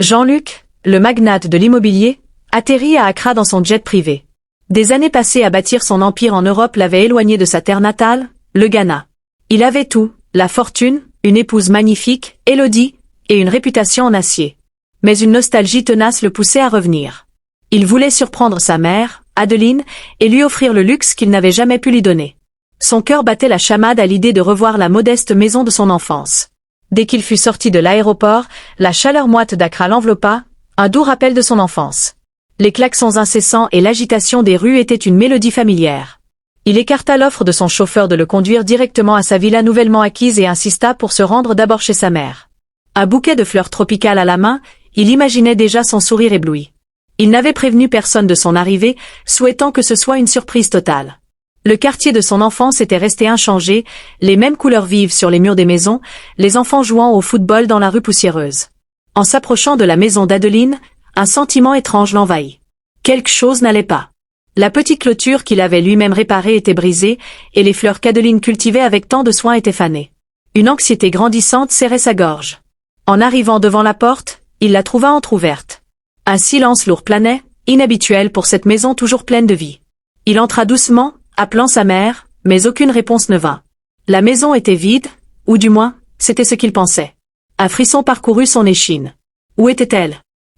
Jean-Luc, le magnate de l'immobilier, atterrit à Accra dans son jet privé. Des années passées à bâtir son empire en Europe l'avaient éloigné de sa terre natale, le Ghana. Il avait tout, la fortune, une épouse magnifique, Élodie, et une réputation en acier. Mais une nostalgie tenace le poussait à revenir. Il voulait surprendre sa mère, Adeline, et lui offrir le luxe qu'il n'avait jamais pu lui donner. Son cœur battait la chamade à l'idée de revoir la modeste maison de son enfance. Dès qu'il fut sorti de l'aéroport, la chaleur moite d'Accra l'enveloppa, un doux rappel de son enfance. Les klaxons incessants et l'agitation des rues étaient une mélodie familière. Il écarta l'offre de son chauffeur de le conduire directement à sa villa nouvellement acquise et insista pour se rendre d'abord chez sa mère. Un bouquet de fleurs tropicales à la main, il imaginait déjà son sourire ébloui. Il n'avait prévenu personne de son arrivée, souhaitant que ce soit une surprise totale. Le quartier de son enfance était resté inchangé, les mêmes couleurs vives sur les murs des maisons, les enfants jouant au football dans la rue poussiéreuse. En s'approchant de la maison d'Adeline, un sentiment étrange l'envahit. Quelque chose n'allait pas. La petite clôture qu'il avait lui-même réparée était brisée, et les fleurs qu'Adeline cultivait avec tant de soin étaient fanées. Une anxiété grandissante serrait sa gorge. En arrivant devant la porte, il la trouva entr'ouverte. Un silence lourd planait, inhabituel pour cette maison toujours pleine de vie. Il entra doucement, appelant sa mère, mais aucune réponse ne vint. La maison était vide, ou du moins, c'était ce qu'il pensait. Un frisson parcourut son échine. Où était-elle?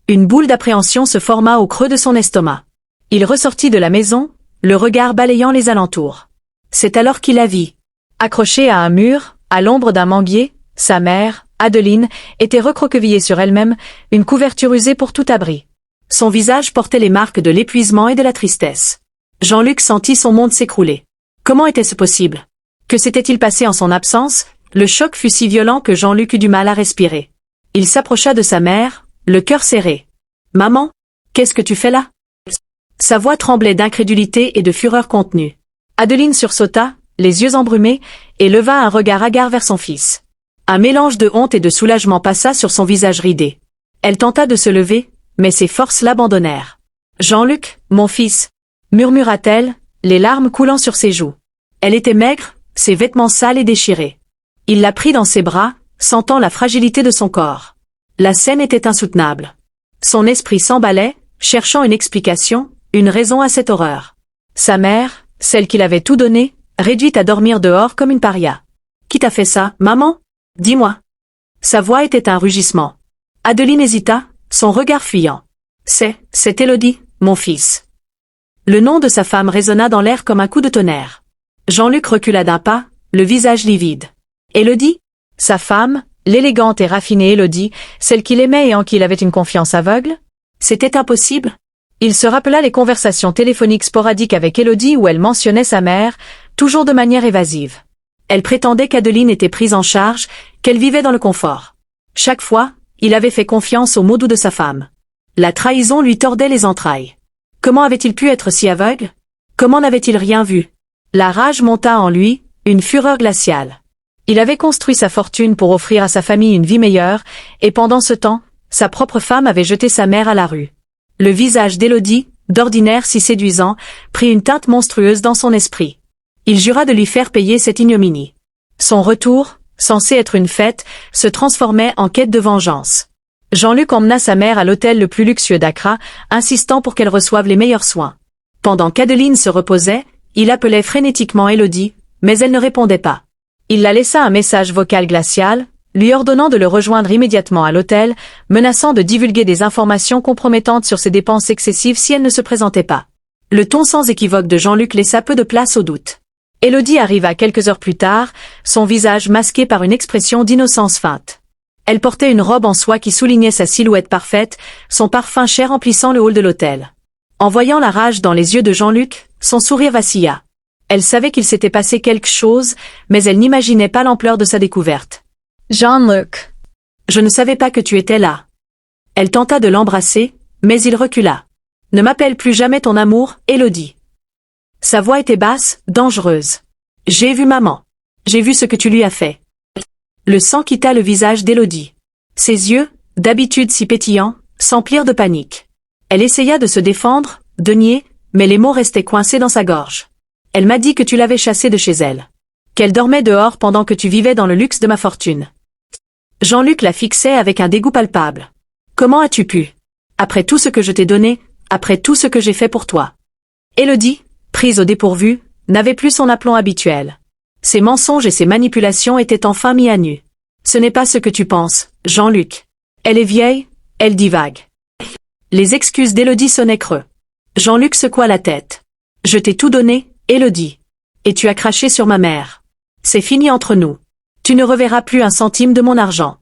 Une boule d'appréhension se forma au creux de son estomac. Il ressortit de la maison, le regard balayant les alentours. C'est alors qu'il la vit. Accrochée à un mur, à l'ombre d'un manguier, sa mère, Adeline, était recroquevillée sur elle-même, une couverture usée pour tout abri. Son visage portait les marques de l'épuisement et de la tristesse. Jean-Luc sentit son monde s'écrouler. Comment était-ce possible? Que s'était-il passé en son absence? Le choc fut si violent que Jean-Luc eut du mal à respirer. Il s'approcha de sa mère, le cœur serré. « Maman, qu'est-ce que tu fais là ?» Sa voix tremblait d'incrédulité et de fureur contenue. Adeline sursauta, les yeux embrumés, et leva un regard hagard vers son fils. Un mélange de honte et de soulagement passa sur son visage ridé. Elle tenta de se lever, mais ses forces l'abandonnèrent. « Jean-Luc, mon fils !» murmura-t-elle, les larmes coulant sur ses joues. Elle était maigre, ses vêtements sales et déchirés. Il la prit dans ses bras, sentant la fragilité de son corps. La scène était insoutenable. Son esprit s'emballait, cherchant une explication, une raison à cette horreur. Sa mère, celle qu'il avait tout donné, réduite à dormir dehors comme une paria. « Qui t'a fait ça, maman? Dis-moi. » Sa voix était un rugissement. Adeline hésita, son regard fuyant. « C'est Élodie, mon fils. » Le nom de sa femme résonna dans l'air comme un coup de tonnerre. Jean-Luc recula d'un pas, le visage livide. Élodie? Sa femme, l'élégante et raffinée Élodie, celle qu'il aimait et en qui il avait une confiance aveugle? C'était impossible. Il se rappela les conversations téléphoniques sporadiques avec Élodie où elle mentionnait sa mère, toujours de manière évasive. Elle prétendait qu'Adeline était prise en charge, qu'elle vivait dans le confort. Chaque fois, il avait fait confiance aux mots doux de sa femme. La trahison lui tordait les entrailles. Comment avait-il pu être si aveugle? Comment n'avait-il rien vu? La rage monta en lui, une fureur glaciale. Il avait construit sa fortune pour offrir à sa famille une vie meilleure, et pendant ce temps, sa propre femme avait jeté sa mère à la rue. Le visage d'Élodie, d'ordinaire si séduisant, prit une teinte monstrueuse dans son esprit. Il jura de lui faire payer cette ignominie. Son retour, censé être une fête, se transformait en quête de vengeance. Jean-Luc emmena sa mère à l'hôtel le plus luxueux d'Accra, insistant pour qu'elle reçoive les meilleurs soins. Pendant qu'Adeline se reposait, il appelait frénétiquement Élodie, mais elle ne répondait pas. Il la laissa un message vocal glacial, lui ordonnant de le rejoindre immédiatement à l'hôtel, menaçant de divulguer des informations compromettantes sur ses dépenses excessives si elle ne se présentait pas. Le ton sans équivoque de Jean-Luc laissa peu de place au doute. Élodie arriva quelques heures plus tard, son visage masqué par une expression d'innocence feinte. Elle portait une robe en soie qui soulignait sa silhouette parfaite, son parfum cher emplissant le hall de l'hôtel. En voyant la rage dans les yeux de Jean-Luc, son sourire vacilla. Elle savait qu'il s'était passé quelque chose, mais elle n'imaginait pas l'ampleur de sa découverte. « Jean-Luc, je ne savais pas que tu étais là. » Elle tenta de l'embrasser, mais il recula. « Ne m'appelle plus jamais ton amour, Élodie. » Sa voix était basse, dangereuse. « J'ai vu maman. J'ai vu ce que tu lui as fait. » Le sang quitta le visage d'Élodie. Ses yeux, d'habitude si pétillants, s'emplirent de panique. Elle essaya de se défendre, de nier, mais les mots restaient coincés dans sa gorge. « Elle m'a dit que tu l'avais chassée de chez elle. Qu'elle dormait dehors pendant que tu vivais dans le luxe de ma fortune. » Jean-Luc la fixait avec un dégoût palpable. Comment as-tu pu? Après tout ce que je t'ai donné, après tout ce que j'ai fait pour toi. Élodie, prise au dépourvu, n'avait plus son aplomb habituel. Ses mensonges et ses manipulations étaient enfin mis à nu. Ce n'est pas ce que tu penses, Jean-Luc. Elle est vieille, elle divague. Les excuses d'Élodie sonnaient creux. Jean-Luc secoua la tête. Je t'ai tout donné, Élodie. Et tu as craché sur ma mère. C'est fini entre nous. Tu ne reverras plus un centime de mon argent.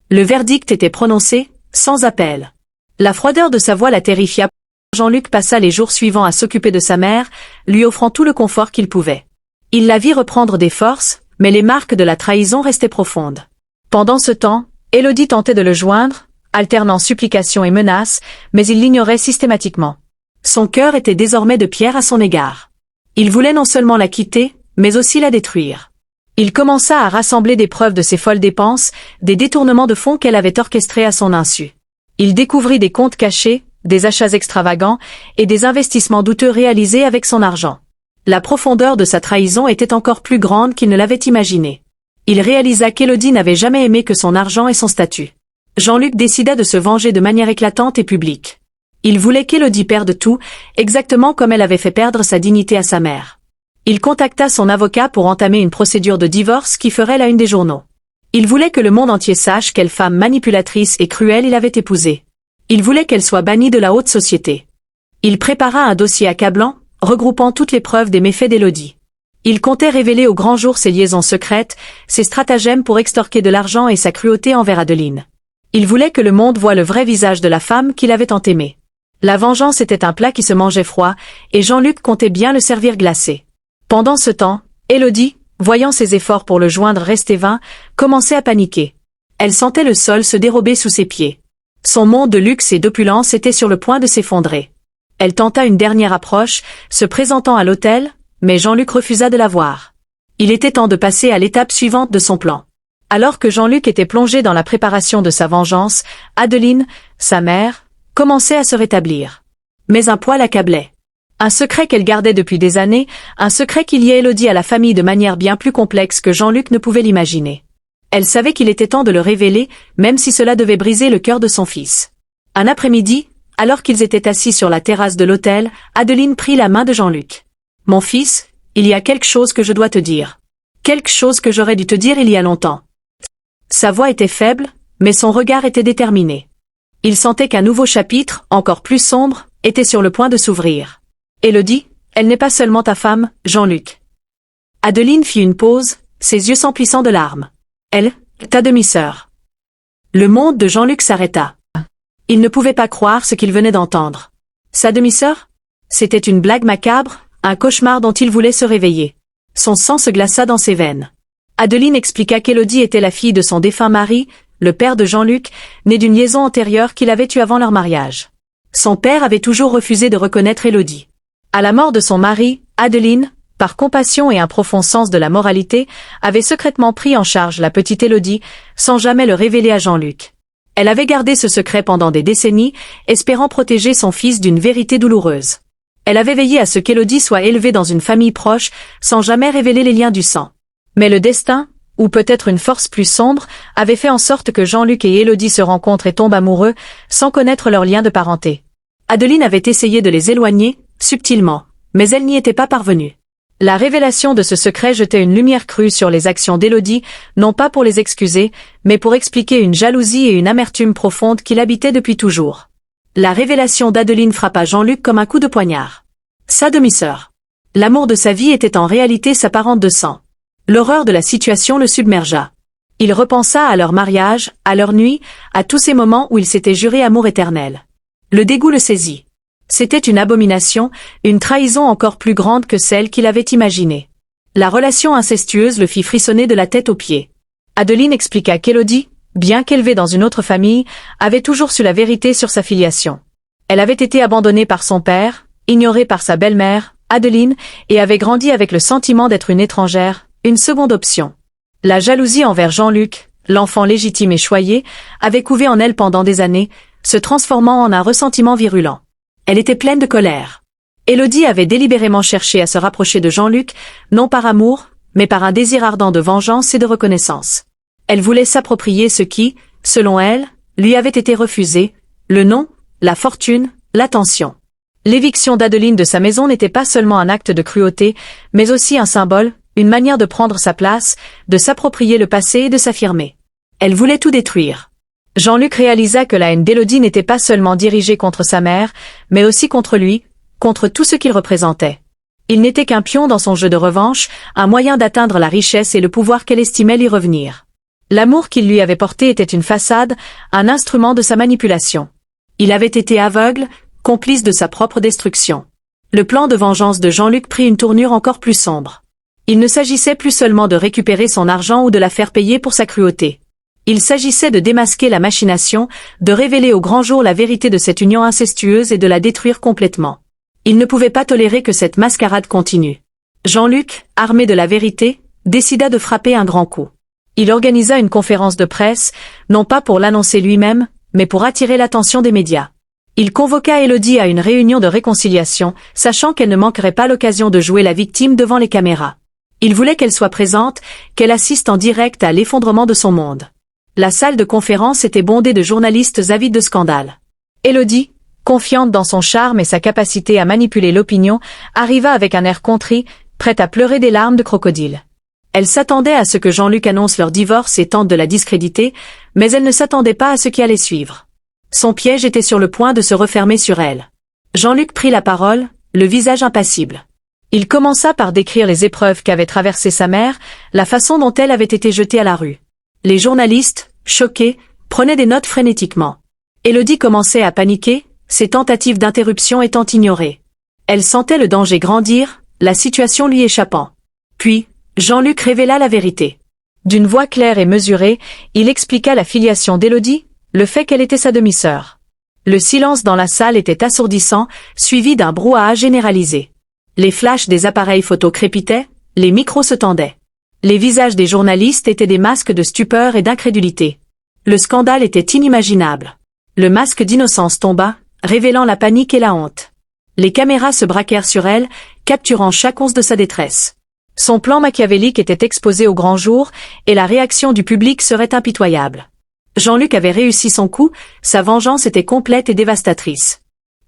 Le verdict était prononcé, sans appel. La froideur de sa voix la terrifia. Jean-Luc passa les jours suivants à s'occuper de sa mère, lui offrant tout le confort qu'il pouvait. Il la vit reprendre des forces, mais les marques de la trahison restaient profondes. Pendant ce temps, Élodie tentait de le joindre, alternant supplications et menaces, mais il l'ignorait systématiquement. Son cœur était désormais de pierre à son égard. Il voulait non seulement la quitter, mais aussi la détruire. Il commença à rassembler des preuves de ses folles dépenses, des détournements de fonds qu'elle avait orchestrés à son insu. Il découvrit des comptes cachés, des achats extravagants et des investissements douteux réalisés avec son argent. La profondeur de sa trahison était encore plus grande qu'il ne l'avait imaginé. Il réalisa qu'Élodie n'avait jamais aimé que son argent et son statut. Jean-Luc décida de se venger de manière éclatante et publique. Il voulait qu'Élodie perde tout, exactement comme elle avait fait perdre sa dignité à sa mère. Il contacta son avocat pour entamer une procédure de divorce qui ferait la une des journaux. Il voulait que le monde entier sache quelle femme manipulatrice et cruelle il avait épousée. Il voulait qu'elle soit bannie de la haute société. Il prépara un dossier accablant, regroupant toutes les preuves des méfaits d'Élodie. Il comptait révéler au grand jour ses liaisons secrètes, ses stratagèmes pour extorquer de l'argent et sa cruauté envers Adeline. Il voulait que le monde voie le vrai visage de la femme qu'il avait tant aimée. La vengeance était un plat qui se mangeait froid, et Jean-Luc comptait bien le servir glacé. Pendant ce temps, Élodie, voyant ses efforts pour le joindre rester vains, commençait à paniquer. Elle sentait le sol se dérober sous ses pieds. Son monde de luxe et d'opulence était sur le point de s'effondrer. Elle tenta une dernière approche, se présentant à l'hôtel, mais Jean-Luc refusa de la voir. Il était temps de passer à l'étape suivante de son plan. Alors que Jean-Luc était plongé dans la préparation de sa vengeance, Adeline, sa mère, commençait à se rétablir. Mais un poids l'accablait. Un secret qu'elle gardait depuis des années, un secret qui liait Élodie à la famille de manière bien plus complexe que Jean-Luc ne pouvait l'imaginer. Elle savait qu'il était temps de le révéler, même si cela devait briser le cœur de son fils. Un après-midi, alors qu'ils étaient assis sur la terrasse de l'hôtel, Adeline prit la main de Jean-Luc. « Mon fils, il y a quelque chose que je dois te dire. Quelque chose que j'aurais dû te dire il y a longtemps. » Sa voix était faible, mais son regard était déterminé. Il sentait qu'un nouveau chapitre, encore plus sombre, était sur le point de s'ouvrir. « Élodie, elle n'est pas seulement ta femme, Jean-Luc. » Adeline fit une pause, ses yeux s'emplissant de larmes. « Elle, ta demi-sœur. » Le monde de Jean-Luc s'arrêta. Il ne pouvait pas croire ce qu'il venait d'entendre. Sa demi-sœur? C'était une blague macabre, un cauchemar dont il voulait se réveiller. Son sang se glaça dans ses veines. Adeline expliqua qu'Élodie était la fille de son défunt mari, le père de Jean-Luc, né d'une liaison antérieure qu'il avait eue avant leur mariage. Son père avait toujours refusé de reconnaître Élodie. À la mort de son mari, Adeline, par compassion et un profond sens de la moralité, avait secrètement pris en charge la petite Élodie, sans jamais le révéler à Jean-Luc. Elle avait gardé ce secret pendant des décennies, espérant protéger son fils d'une vérité douloureuse. Elle avait veillé à ce qu'Élodie soit élevée dans une famille proche, sans jamais révéler les liens du sang. Mais le destin, ou peut-être une force plus sombre, avait fait en sorte que Jean-Luc et Élodie se rencontrent et tombent amoureux, sans connaître leur lien de parenté. Adeline avait essayé de les éloigner, subtilement, mais elle n'y était pas parvenue. La révélation de ce secret jetait une lumière crue sur les actions d'Élodie, non pas pour les excuser, mais pour expliquer une jalousie et une amertume profonde qui l'habitaient depuis toujours. La révélation d'Adeline frappa Jean-Luc comme un coup de poignard. Sa demi-sœur. L'amour de sa vie était en réalité sa parente de sang. L'horreur de la situation le submergea. Il repensa à leur mariage, à leur nuit, à tous ces moments où il s'était juré amour éternel. Le dégoût le saisit. C'était une abomination, une trahison encore plus grande que celle qu'il avait imaginée. La relation incestueuse le fit frissonner de la tête aux pieds. Adeline expliqua qu'Élodie, bien qu'élevée dans une autre famille, avait toujours su la vérité sur sa filiation. Elle avait été abandonnée par son père, ignorée par sa belle-mère, Adeline, et avait grandi avec le sentiment d'être une étrangère, une seconde option. La jalousie envers Jean-Luc, l'enfant légitime et choyé, avait couvé en elle pendant des années, se transformant en un ressentiment virulent. Elle était pleine de colère. Élodie avait délibérément cherché à se rapprocher de Jean-Luc, non par amour, mais par un désir ardent de vengeance et de reconnaissance. Elle voulait s'approprier ce qui, selon elle, lui avait été refusée, le nom, la fortune, l'attention. L'éviction d'Adeline de sa maison n'était pas seulement un acte de cruauté, mais aussi un symbole, une manière de prendre sa place, de s'approprier le passé et de s'affirmer. Elle voulait tout détruire. Jean-Luc réalisa que la haine d'Élodie n'était pas seulement dirigée contre sa mère, mais aussi contre lui, contre tout ce qu'il représentait. Il n'était qu'un pion dans son jeu de revanche, un moyen d'atteindre la richesse et le pouvoir qu'elle estimait lui revenir. L'amour qu'il lui avait porté était une façade, un instrument de sa manipulation. Il avait été aveugle, complice de sa propre destruction. Le plan de vengeance de Jean-Luc prit une tournure encore plus sombre. Il ne s'agissait plus seulement de récupérer son argent ou de la faire payer pour sa cruauté. Il s'agissait de démasquer la machination, de révéler au grand jour la vérité de cette union incestueuse et de la détruire complètement. Il ne pouvait pas tolérer que cette mascarade continue. Jean-Luc, armé de la vérité, décida de frapper un grand coup. Il organisa une conférence de presse, non pas pour l'annoncer lui-même, mais pour attirer l'attention des médias. Il convoqua Élodie à une réunion de réconciliation, sachant qu'elle ne manquerait pas l'occasion de jouer la victime devant les caméras. Il voulait qu'elle soit présente, qu'elle assiste en direct à l'effondrement de son monde. La salle de conférence était bondée de journalistes avides de scandale. Élodie, confiante dans son charme et sa capacité à manipuler l'opinion, arriva avec un air contrit, prête à pleurer des larmes de crocodile. Elle s'attendait à ce que Jean-Luc annonce leur divorce et tente de la discréditer, mais elle ne s'attendait pas à ce qui allait suivre. Son piège était sur le point de se refermer sur elle. Jean-Luc prit la parole, le visage impassible. Il commença par décrire les épreuves qu'avait traversées sa mère, la façon dont elle avait été jetée à la rue. Les journalistes, choqués, prenaient des notes frénétiquement. Élodie commençait à paniquer, ses tentatives d'interruption étant ignorées. Elle sentait le danger grandir, la situation lui échappant. Puis, Jean-Luc révéla la vérité. D'une voix claire et mesurée, il expliqua la filiation d'Élodie, le fait qu'elle était sa demi-sœur. Le silence dans la salle était assourdissant, suivi d'un brouhaha généralisé. Les flashs des appareils photo crépitaient, les micros se tendaient. Les visages des journalistes étaient des masques de stupeur et d'incrédulité. Le scandale était inimaginable. Le masque d'innocence tomba, révélant la panique et la honte. Les caméras se braquèrent sur elle, capturant chaque once de sa détresse. Son plan machiavélique était exposé au grand jour, et la réaction du public serait impitoyable. Jean-Luc avait réussi son coup, sa vengeance était complète et dévastatrice.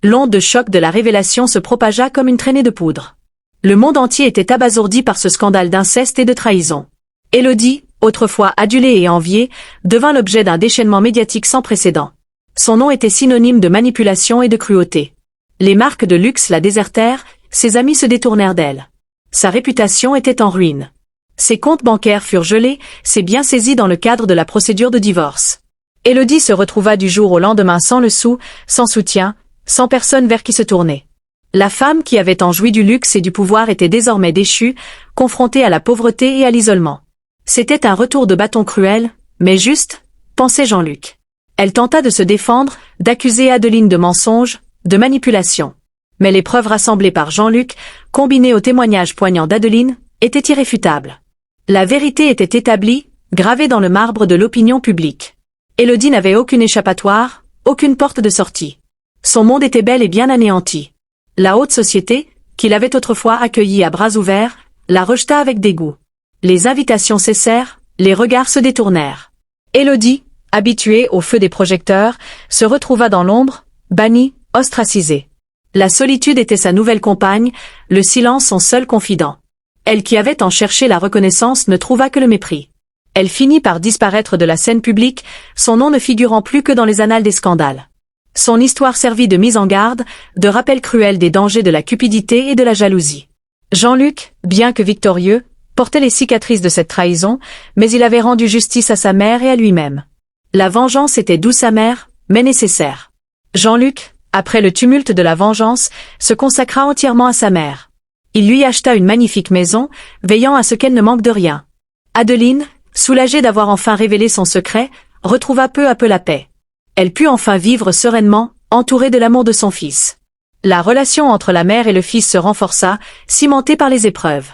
L'onde de choc de la révélation se propagea comme une traînée de poudre. Le monde entier était abasourdi par ce scandale d'inceste et de trahison. Élodie, autrefois adulée et enviée, devint l'objet d'un déchaînement médiatique sans précédent. Son nom était synonyme de manipulation et de cruauté. Les marques de luxe la désertèrent, ses amis se détournèrent d'elle. Sa réputation était en ruine. Ses comptes bancaires furent gelés, ses biens saisis dans le cadre de la procédure de divorce. Élodie se retrouva du jour au lendemain sans le sou, sans soutien, sans personne vers qui se tourner. La femme qui avait tant joui du luxe et du pouvoir était désormais déchue, confrontée à la pauvreté et à l'isolement. C'était un retour de bâton cruel, mais juste, pensait Jean-Luc. Elle tenta de se défendre, d'accuser Adeline de mensonge, de manipulation. Mais les preuves rassemblées par Jean-Luc, combinées aux témoignages poignants d'Adeline, étaient irréfutables. La vérité était établie, gravée dans le marbre de l'opinion publique. Élodie n'avait aucune échappatoire, aucune porte de sortie. Son monde était bel et bien anéanti. La haute société, qui l'avait autrefois accueillie à bras ouverts, la rejeta avec dégoût. Les invitations cessèrent, les regards se détournèrent. Élodie, habituée au feu des projecteurs, se retrouva dans l'ombre, bannie, ostracisée. La solitude était sa nouvelle compagne, le silence son seul confident. Elle qui avait tant cherché la reconnaissance ne trouva que le mépris. Elle finit par disparaître de la scène publique, son nom ne figurant plus que dans les annales des scandales. Son histoire servit de mise en garde, de rappel cruel des dangers de la cupidité et de la jalousie. Jean-Luc, bien que victorieux, portait les cicatrices de cette trahison, mais il avait rendu justice à sa mère et à lui-même. La vengeance était douce amère, mais nécessaire. Jean-Luc, après le tumulte de la vengeance, se consacra entièrement à sa mère. Il lui acheta une magnifique maison, veillant à ce qu'elle ne manque de rien. Adeline, soulagée d'avoir enfin révélé son secret, retrouva peu à peu la paix. Elle put enfin vivre sereinement, entourée de l'amour de son fils. La relation entre la mère et le fils se renforça, cimentée par les épreuves.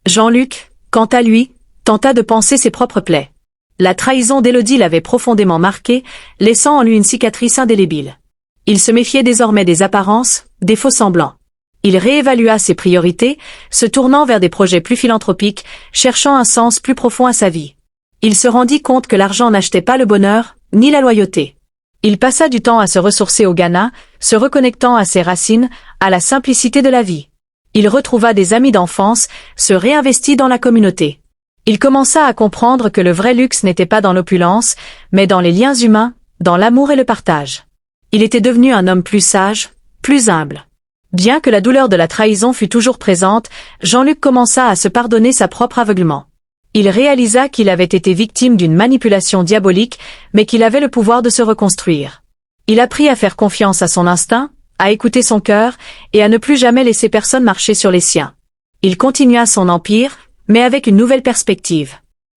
Jean-Luc, quant à lui, tenta de panser ses propres plaies. La trahison d'Élodie l'avait profondément marqué, laissant en lui une cicatrice indélébile. Il se méfiait désormais des apparences, des faux-semblants. Il réévalua ses priorités, se tournant vers des projets plus philanthropiques, cherchant un sens plus profond à sa vie. Il se rendit compte que l'argent n'achetait pas le bonheur, ni la loyauté. Il passa du temps à se ressourcer au Ghana, se reconnectant à ses racines, à la simplicité de la vie. Il retrouva des amis d'enfance, se réinvestit dans la communauté. Il commença à comprendre que le vrai luxe n'était pas dans l'opulence, mais dans les liens humains, dans l'amour et le partage. Il était devenu un homme plus sage, plus humble. Bien que la douleur de la trahison fût toujours présente, Jean-Luc commença à se pardonner sa propre aveuglement. Il réalisa qu'il avait été victime d'une manipulation diabolique, mais qu'il avait le pouvoir de se reconstruire. Il apprit à faire confiance à son instinct, à écouter son cœur, et à ne plus jamais laisser personne marcher sur les siens. Il continua son empire, mais avec une nouvelle perspective.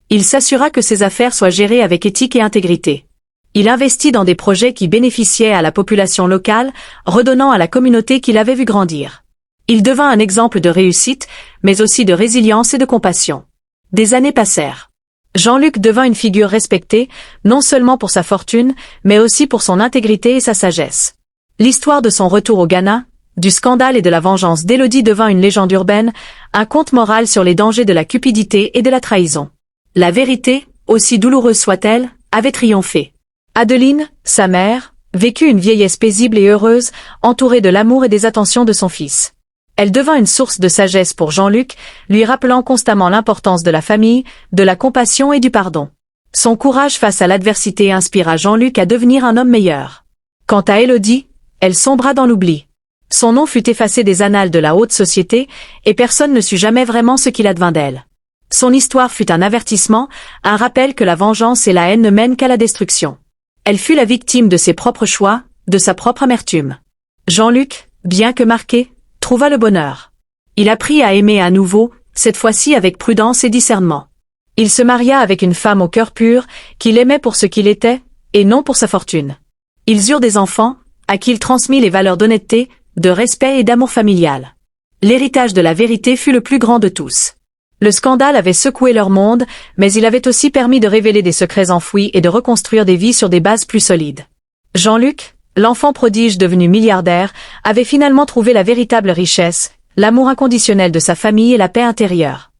Il s'assura que ses affaires soient gérées avec éthique et intégrité. Il investit dans des projets qui bénéficiaient à la population locale, redonnant à la communauté qu'il avait vu grandir. Il devint un exemple de réussite, mais aussi de résilience et de compassion. Des années passèrent. Jean-Luc devint une figure respectée, non seulement pour sa fortune, mais aussi pour son intégrité et sa sagesse. L'histoire de son retour au Ghana, du scandale et de la vengeance d'Élodie devint une légende urbaine, un conte moral sur les dangers de la cupidité et de la trahison. La vérité, aussi douloureuse soit-elle, avait triomphé. Adeline, sa mère, vécut une vieillesse paisible et heureuse, entourée de l'amour et des attentions de son fils. Elle devint une source de sagesse pour Jean-Luc, lui rappelant constamment l'importance de la famille, de la compassion et du pardon. Son courage face à l'adversité inspira Jean-Luc à devenir un homme meilleur. Quant à Élodie, elle sombra dans l'oubli. Son nom fut effacé des annales de la haute société, et personne ne sut jamais vraiment ce qu'il advint d'elle. Son histoire fut un avertissement, un rappel que la vengeance et la haine ne mènent qu'à la destruction. Elle fut la victime de ses propres choix, de sa propre amertume. Jean-Luc, bien que marqué, trouva le bonheur. Il apprit à aimer à nouveau, cette fois-ci avec prudence et discernement. Il se maria avec une femme au cœur pur, qu'il aimait pour ce qu'il était, et non pour sa fortune. Ils eurent des enfants, à qui il transmit les valeurs d'honnêteté, de respect et d'amour familial. L'héritage de la vérité fut le plus grand de tous. Le scandale avait secoué leur monde, mais il avait aussi permis de révéler des secrets enfouis et de reconstruire des vies sur des bases plus solides. Jean-Luc, l'enfant prodige devenu milliardaire, avait finalement trouvé la véritable richesse, l'amour inconditionnel de sa famille et la paix intérieure.